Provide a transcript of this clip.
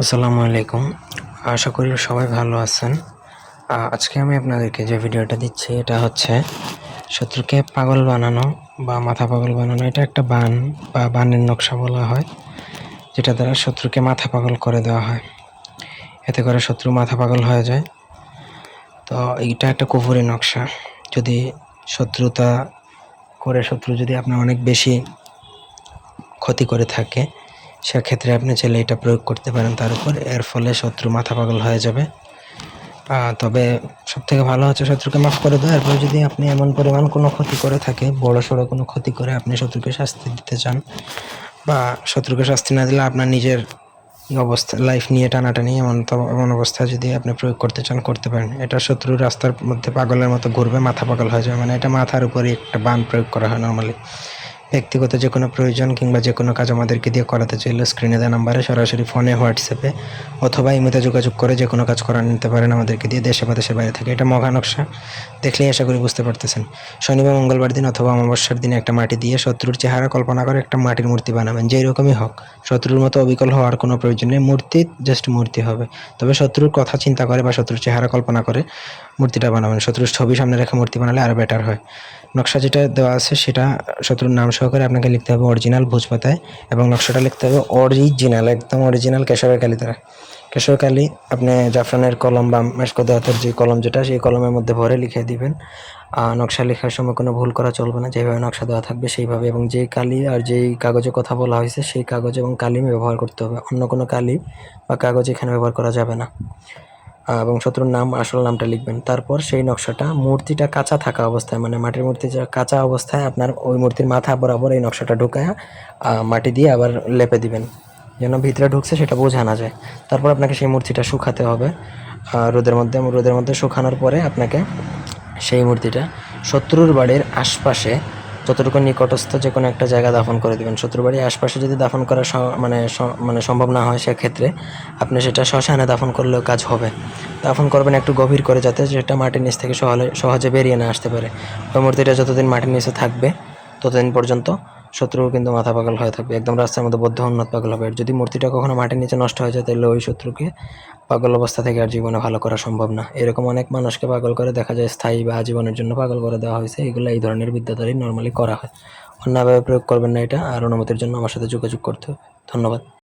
আসসালামু আলাইকুম। আশা করি সবাই ভালো আছেন। আজকে আমি আপনাদেরকে যে ভিডিওটা দিচ্ছি এটা হচ্ছে শত্রুকে পাগল বানানো বা মাথা পাগল বানানো। এটা একটা বান বা বানের নকশা বলা হয়, যেটা দ্বারা শত্রুকে মাথা পাগল করে দেওয়া হয়। এতে করে শত্রু মাথা পাগল হয়ে যায়। তো এইটা একটা কুফরি নকশা। যদি শত্রু যদি আপনার অনেক বেশি ক্ষতি করে থাকে, সেক্ষেত্রে আপনি চাইলে এটা প্রয়োগ করতে পারেন তার উপর। এর ফলে শত্রু মাথা পাগল হয়ে যাবে। তবে সবথেকে ভালো হচ্ছে শত্রুকে মাফ করে দেওয়া। এরপর যদি আপনি এমন পরিমাণ কোনো ক্ষতি করে থাকে, বড়সড় কোনো ক্ষতি করে আপনি শত্রুকে শাস্তি দিতে চান, বা শত্রুকে শাস্তি না দিলে আপনার নিজের অবস্থা লাইফ নিয়ে টানাটানি এমন অবস্থায় যদি আপনি প্রয়োগ করতে চান, করতে পারেন। এটা শত্রুর রাস্তার মধ্যে পাগলের মতো ঘুরবে, মাথা পাগল হয়ে যাবে। মানে এটা মাথার উপরে একটা বান প্রয়োগ করা হয় নর্মালি। ব্যক্তিগত যে কোনো প্রয়োজন কিংবা যে কোনো কাজ আমাদেরকে দিয়ে করাতে চাইলে স্ক্রিনে দেওয়া নাম্বারে সরাসরি ফোনে, হোয়াটসঅ্যাপে অথবা ইমেতে যোগাযোগ করে যে কোনো কাজ করা নিতে পারেন আমাদেরকে দিয়ে, দেশে বা দেশের বাইরে থেকে। এটা মঘা নকশা, দেখলেই আশা করি বুঝতে পারতেছেন। শনিবার মঙ্গলবার দিন অথবা অমাবস্যার দিনে একটা মাটি দিয়ে শত্রুর চেহারা কল্পনা করে একটা মাটির মূর্তি বানাবেন, যেই রকমই হোক। শত্রুর মতো অবিকল হওয়ার কোনো প্রয়োজন নেই, মূর্তি জাস্ট মূর্তি হবে। তবে শত্রুর কথা চিন্তা করে বা শত্রুর চেহারা কল্পনা করে মূর্তিটা বানাবেন। শত্রুর ছবি সামনে রেখে মূর্তি বানালে আরও বেটার হয়। নকশা যেটা দেওয়া আছে সেটা শত্রুর নাম সহকারে আপনাকে লিখতে হবে অরিজিনাল ভোজপাতায়, এবং নকশাটা লিখতে হবে অরিজিনাল, একদম অরিজিনাল কেশরের কালি দ্বারা। কেশর কালি আপনি জাফরানের কলম বা মেশকো দাঁতের যে কলম, যেটা সেই কলমের মধ্যে ভরে লিখে দিবেন। নকশা লেখার সময় কোনো ভুল করা চলবে না, যেভাবে নকশা দেওয়া থাকবে সেইভাবে। এবং যেই কালি আর যেই কাগজে কথা বলা হয়েছে সেই কাগজ এবং কালি ব্যবহার করতে হবে, অন্য কোনো কালি বা কাগজ এখানে ব্যবহার করা যাবে না। এবং শত্রুর নাম, আসল নামটা লিখবেন। তারপর সেই নকশাটা মূর্তিটা কাঁচা থাকা অবস্থায়, মানে মাটির মূর্তি কাঁচা অবস্থায় আপনার ওই মূর্তির মাথা বরাবর এই নকশাটা ঢুকায় মাটি দিয়ে আবার লেপে দিবেন, যেন ভিতরে ঢুকছে সেটা বোঝা না যায়। তারপর আপনাকে সেই মূর্তিটা শুকাতে হবে রোদের মধ্যে শুকানোর পরে আপনাকে সেই মূর্তিটা শত্রুর বাড়ির আশপাশে যতটুকু নিকটস্থ যে কোনো একটা জায়গা দাফন করে দেবেন। শত্রুর বাড়ির আশপাশে যদি দাফন করা মানে সম্ভব না হয়, সেক্ষেত্রে আপনি সেটা শ্মশানে দাফন করলেও কাজ হবে। দাফন করবেন একটু গভীর করে, যাতে সেটা মাটির নিচ থেকে সহজে বেরিয়ে না আসতে পারে। ওই মূর্তিটা যতদিন মাটির নিচে থাকবে ততদিন পর্যন্ত শত্রুর কিন্তু মাথা পাগল হয়ে থাকবে, একদম রাস্তার মধ্যে বদ্ধ উন্মাদ পাগল হবে। আর যদি মূর্তিটা কখনো মাটির নিচে নষ্ট হয়ে যায়, তাহলে ওই শত্রুকে পাগল অবস্থা থেকে আর জীবনে ভালো করা সম্ভব না। এরকম অনেক মানুষকে পাগল করে দেখা যায়, স্থায়ী বা আজীবনের জন্য পাগল করে দেওয়া হয়েছে। এগুলো এই ধরনের বিদ্যাধারী নর্মালি করা হয়। অন্যভাবে প্রয়োগ করবেন না এটা, আর অনুমতির জন্য আমার সাথে যোগাযোগ করতে হবে। ধন্যবাদ।